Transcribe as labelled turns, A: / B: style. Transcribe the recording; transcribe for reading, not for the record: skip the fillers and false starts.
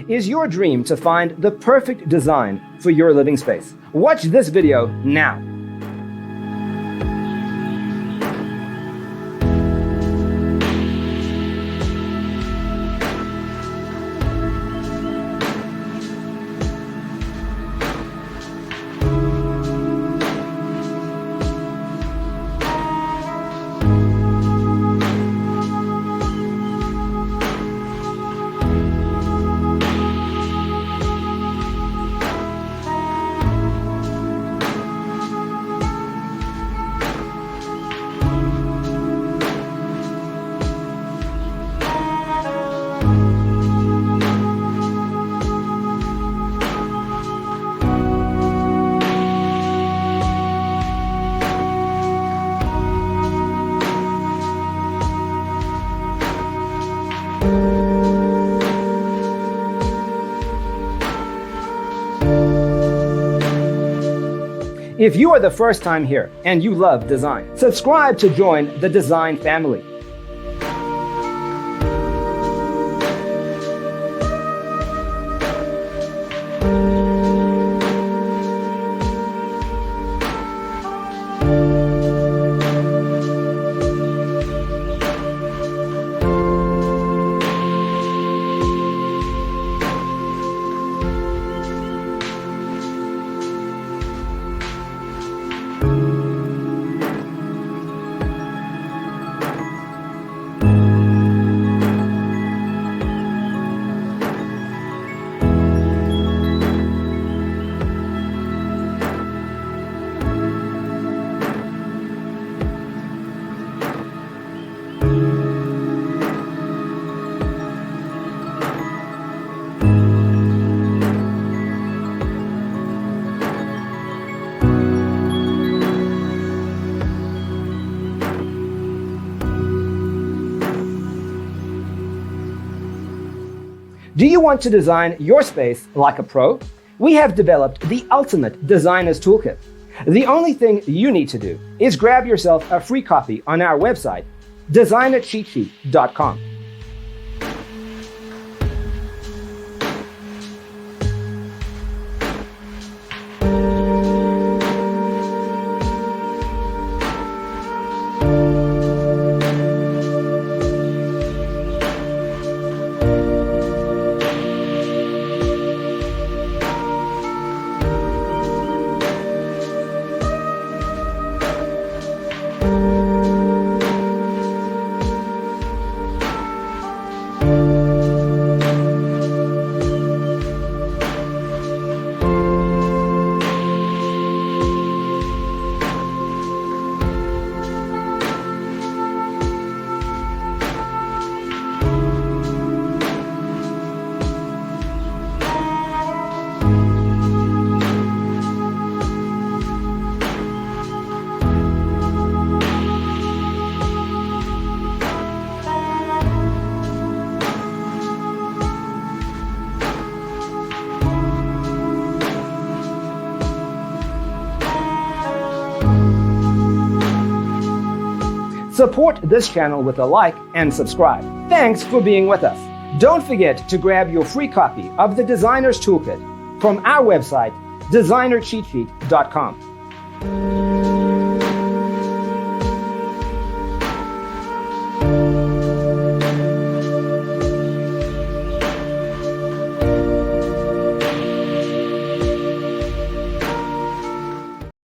A: is your dream to find the perfect design for your living space? Watch this video now. If you are the first time here and you love design, subscribe to join the design family. Do you want to design your space like a pro? We have developed the ultimate designer's toolkit. The only thing you need to do is grab yourself a free copy on our website, designercheatsheet.com. Support this channel with a like and subscribe. Thanks for being with us. Don't forget to grab your free copy of the Designer's Toolkit from our website, designercheatsheet.com.